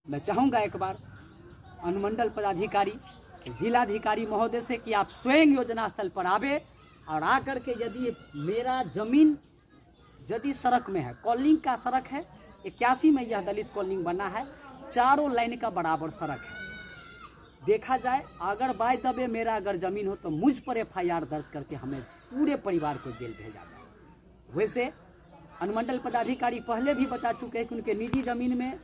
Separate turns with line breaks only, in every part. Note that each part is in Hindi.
मैं चाहूँगा एक बार अनुमंडल पदाधिकारी, जिलाधिकारी महोदय से कि आप स्वयं योजना स्थल पर आवे और आकर के यदि मेरा जमीन यदि सड़क में है, कॉलोनी का सड़क है, 81 में यह दलित कॉलोनी बना है, चारों लाइन का बराबर सड़क है। देखा जाए अगर बाय दबे मेरा अगर ज़मीन हो तो मुझ पर FIR दर्ज करके हमें पूरे परिवार को जेल भेजा जाए। वैसे अनुमंडल पदाधिकारी पहले भी बता चुके हैं कि उनके निजी ज़मीन में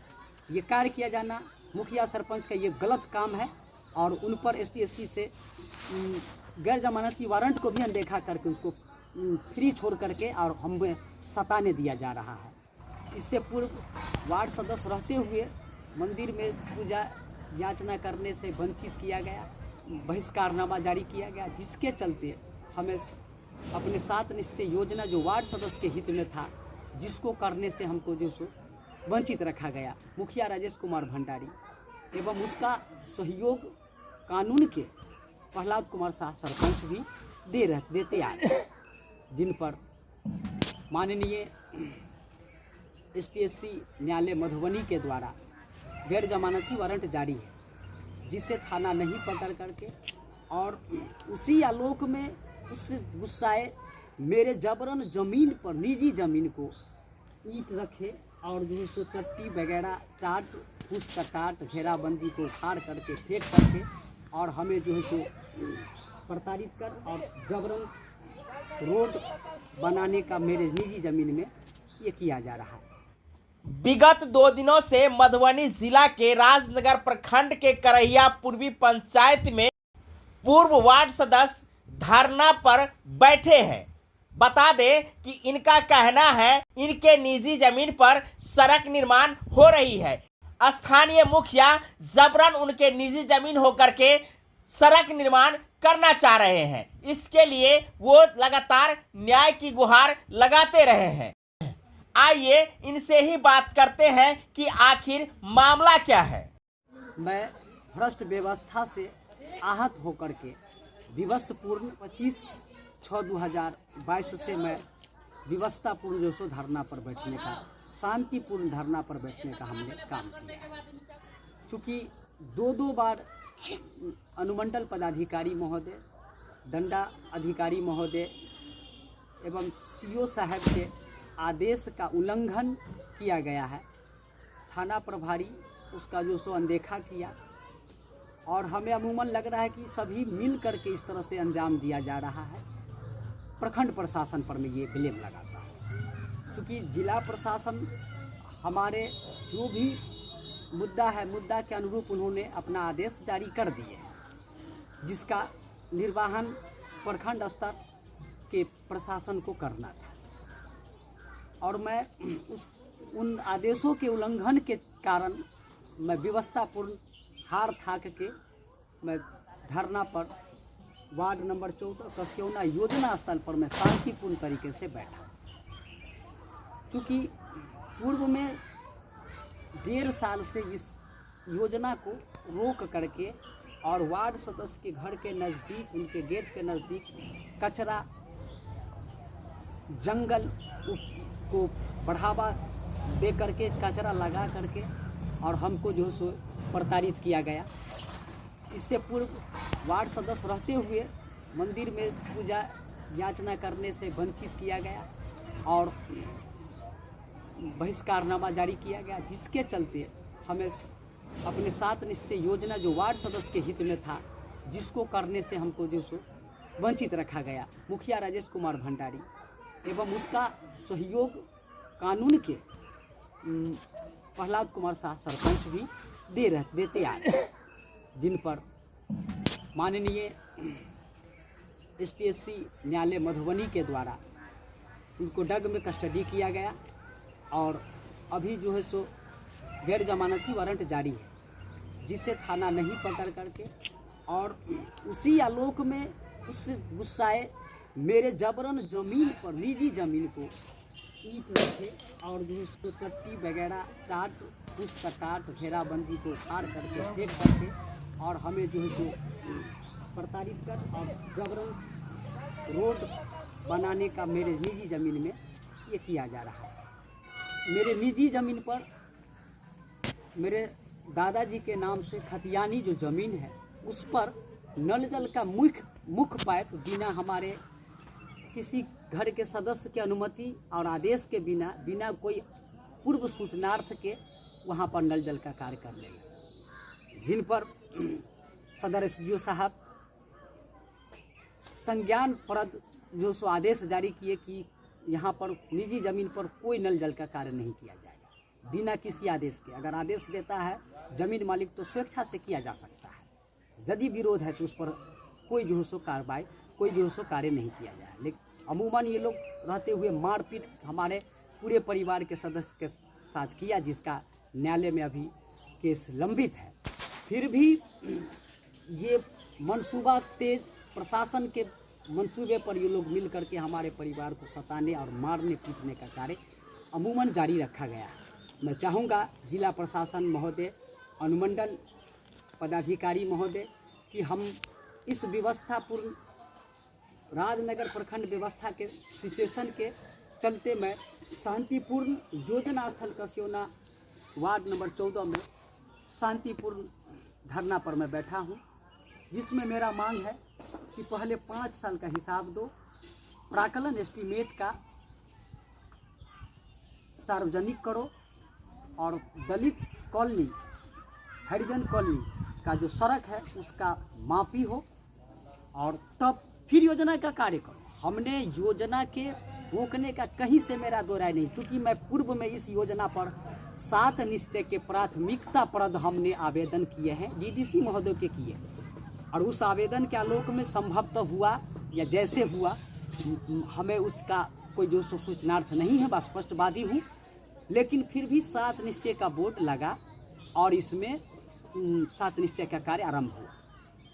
ये कार्य किया जाना मुखिया सरपंच का ये गलत काम है और उन पर STSC से गैर जमानती वारंट को भी अनदेखा करके उसको फ्री छोड़ करके और हमें सताने दिया जा रहा है। इससे पूर्व वार्ड सदस्य रहते हुए मंदिर में पूजा याचना करने से वंचित किया गया, बहिष्कारनामा जारी किया गया, जिसके चलते हमें अपने 7 निश्चय योजना जो वार्ड सदस्य के हित में था, जिसको करने से हमको जो सो वंचित रखा गया। मुखिया राजेश कुमार भंडारी एवं उसका सहयोग कानून के प्रहलाद कुमार शाह सरपंच भी देते आ रहे, जिन पर माननीय STSC न्यायालय मधुबनी के द्वारा गैर जमानती वारंट जारी है, जिसे थाना नहीं पकड़ करके और उसी आलोक में उस गुस्साए मेरे जबरन ज़मीन पर निजी ज़मीन को ईंट रखे और जो सो टट्टी वगैरह टाट फूस का टाट घेराबंदी को उखाड़ करके फेंक करके और हमें जो है सो प्रताड़ित कर और जबरन रोड बनाने का मेरे निजी ज़मीन में ये किया जा रहा है।
विगत 2 दिनों से मधुबनी जिला के राजनगर प्रखंड के करहिया पूर्वी पंचायत में पूर्व वार्ड सदस्य धरना पर बैठे हैं। बता दें कि इनका कहना है इनके निजी जमीन पर सड़क निर्माण हो रही है। स्थानीय मुखिया जबरन उनके निजी जमीन होकर के सड़क निर्माण करना चाह रहे हैं। इसके लिए वो लगातार न्याय की गुहार लगाते रहे हैं। आइए इनसे ही बात करते हैं कि आखिर मामला क्या है।
मैं भ्रष्ट व्यवस्था से आहत होकर के विवशपूर्ण 25/6/2022 से मैं विवशतापूर्ण जो सो धरना पर बैठने का, शांतिपूर्ण धरना पर बैठने का हमने काम किया। चूँकि 2 बार अनुमंडल पदाधिकारी महोदय, दंडा अधिकारी महोदय एवं CO साहब के आदेश का उल्लंघन किया गया है, थाना प्रभारी उसका जो सो अनदेखा किया और हमें अमूमन लग रहा है कि सभी मिल करके इस तरह से अंजाम दिया जा रहा है। प्रखंड प्रशासन पर मैं ये ब्लेम लगाता हूँ, क्योंकि जिला प्रशासन हमारे जो भी मुद्दा है, मुद्दा के अनुरूप उन्होंने अपना आदेश जारी कर दिए हैं, जिसका निर्वहन प्रखंड स्तर के प्रशासन को करना था और मैं उन आदेशों के उल्लंघन के कारण मैं विवशतापूर्ण हार थाक के मैं धरना पर वार्ड नंबर 14 कसयौना योजना स्थल पर मैं शांतिपूर्ण तरीके से बैठा। चूँकि पूर्व में 1.5 साल से इस योजना को रोक करके और वार्ड सदस्य के घर के नज़दीक, उनके गेट के नज़दीक कचरा, जंगल को बढ़ावा दे करके कचरा लगा करके और हमको जो सो प्रताड़ित किया गया। इससे पूर्व वार्ड सदस्य रहते हुए मंदिर में पूजा याचना करने से वंचित किया गया और बहिष्कारनामा जारी किया गया, जिसके चलते हमें अपने 7 निश्चय योजना जो वार्ड सदस्य के हित में था, जिसको करने से हमको जो सो वंचित रखा गया। मुखिया राजेश कुमार भंडारी एवं उसका सहयोग कानून के प्रहलाद कुमार शाह सरपंच भी देते आ रहे, जिन पर माननीय STSC न्यायालय मधुबनी के द्वारा उनको डग में कस्टडी किया गया और अभी जो है सो गैर जमानती वारंट जारी है, जिसे थाना नहीं पकड़ करके और उसी आलोक में उस गुस्साए मेरे जबरन ज़मीन पर निजी ज़मीन को ईंट रखे और जो उसको टट्टी वगैरह टाट फूस का टाट घेराबंदी को उखाड़ करके फेंक करके और हमें जो है सो प्रताड़ित कर और जबरन रोड बनाने का मेरे निजी ज़मीन में ये किया जा रहा है। मेरे निजी ज़मीन पर मेरे दादाजी के नाम से खतियानी जो ज़मीन है उस पर नल जल का मुख्य पाइप बिना हमारे किसी घर के सदस्य की अनुमति और आदेश के बिना कोई पूर्व सूचनार्थ के वहाँ पर नल जल का कार्य कर लेंगे, जिन पर सदर SDO साहब संज्ञान परद जो सो आदेश जारी किए कि यहाँ पर निजी ज़मीन पर कोई नल जल का कार्य नहीं किया जाएगा बिना किसी आदेश के। अगर आदेश देता है ज़मीन मालिक तो स्वेच्छा से किया जा सकता है, यदि विरोध है तो उस पर कोई जो सो कार्रवाई कोई जो सो कार्य नहीं किया जाए। लेकिन अमूमन ये लोग रहते हुए मारपीट हमारे पूरे परिवार के सदस्य के साथ किया, जिसका न्यायालय में अभी केस लंबित है। फिर भी ये मंसूबा तेज प्रशासन के मंसूबे पर ये लोग मिल करके हमारे परिवार को सताने और मारने पीटने का कार्य अमूमन जारी रखा गया है। मैं चाहूँगा जिला प्रशासन महोदय, अनुमंडल पदाधिकारी महोदय कि हम इस व्यवस्थापूर्ण राजनगर प्रखंड व्यवस्था के सिचुएशन के चलते मैं शांतिपूर्ण योजना स्थल कसियोना वार्ड नंबर 14 में शांतिपूर्ण धरना पर मैं बैठा हूँ, जिसमें मेरा मांग है कि पहले 5 साल का हिसाब दो, प्राकलन एस्टीमेट का सार्वजनिक करो और दलित कॉलोनी हरिजन कॉलोनी का जो सड़क है उसका मापी हो और तब फिर योजना का कार्य करो। हमने योजना के रोकने का कहीं से मेरा दो राय नहीं, क्योंकि मैं पूर्व में इस योजना पर 7 निश्चय के प्राथमिकता प्रद हमने आवेदन किए हैं, DDC महोदय के किए, और उस आवेदन के आलोक में संभवतः हुआ या जैसे हुआ हमें उसका कोई जो सूचनार्थ नहीं है, बस स्पष्टवादी हूँ। लेकिन फिर भी 7 निश्चय का बोर्ड लगा और इसमें 7 निश्चय का कार्य आरंभ हुआ,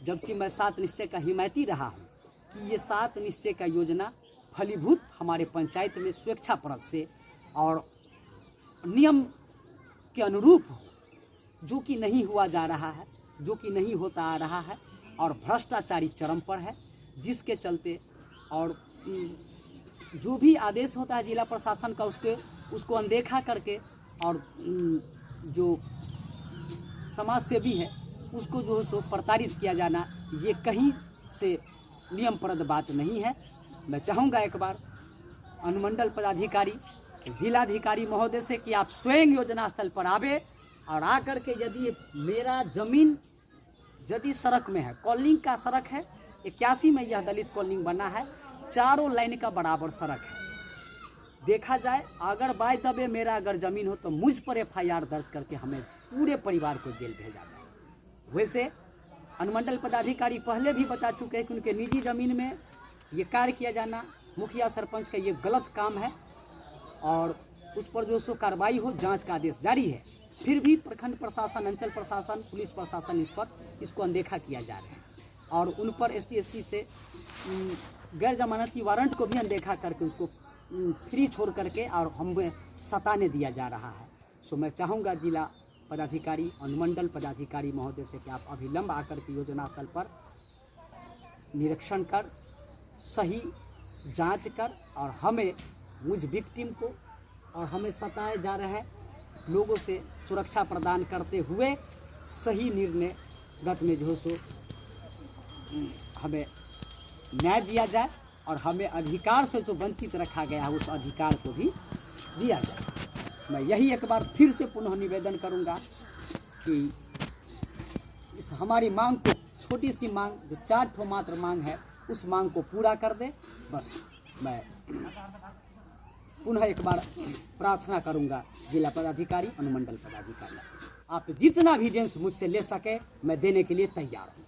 जबकि मैं 7 निश्चय का हिमायती रहा हूँ कि ये 7 निश्चय का योजना फलीभूत हमारे पंचायत में स्वेच्छाप्रद से और नियम के अनुरूप हो, जो कि नहीं हुआ जा रहा है, जो कि नहीं होता आ रहा है और भ्रष्टाचारी चरम पर है, जिसके चलते और जो भी आदेश होता है जिला प्रशासन का उसको अनदेखा करके और जो समाज सेवी है उसको जो है सो प्रताड़ित किया जाना, ये कहीं से नियमप्रद बात नहीं है। मैं चाहूँगा एक बार अनुमंडल पदाधिकारी जिलाधिकारी महोदय से कि आप स्वयं योजना स्थल पर आवे और आकर के यदि मेरा ज़मीन यदि सड़क में है, कॉलोनी का सड़क है, 81 में यह दलित कॉलोनी बना है, चारों लाइन का बराबर सड़क है, देखा जाए अगर बाय दबे मेरा अगर ज़मीन हो तो मुझ पर FIR दर्ज करके हमें पूरे परिवार को जेल भेजा जाए। वैसे अनुमंडल पदाधिकारी पहले भी बता चुके हैं कि उनके निजी ज़मीन में ये कार्य किया जाना मुखिया सरपंच का ये गलत काम है और उस पर जो सो कार्रवाई हो, जांच का आदेश जारी है। फिर भी प्रखंड प्रशासन, अंचल प्रशासन, पुलिस प्रशासन इसको अनदेखा किया जा रहा है और उन पर STSC से गैर जमानती वारंट को भी अनदेखा करके उसको फ्री छोड़ करके और हमें सताने दिया जा रहा है। सो मैं चाहूँगा जिला पदाधिकारी, अनुमंडल पदाधिकारी महोदय से कि आप अभिलंब आकर के योजना स्थल पर निरीक्षण कर, सही जांच कर और हमें मुझ विक्टिम को और हमें सताए जा रहे लोगों से सुरक्षा प्रदान करते हुए सही निर्णय गत में जो सो हमें न्याय दिया जाए और हमें अधिकार से जो वंचित रखा गया है उस अधिकार को भी दिया जाए। मैं यही एक बार फिर से पुनः निवेदन करूंगा कि इस हमारी मांग को, छोटी सी मांग जो 4 ठो मात्र मांग है, उस मांग को पूरा कर दे। बस मैं पुनः एक बार प्रार्थना करूंगा जिला पदाधिकारी, अनुमंडल पदाधिकारी, आप जितना भी एविडेंस मुझसे ले सके मैं देने के लिए तैयार हूँ।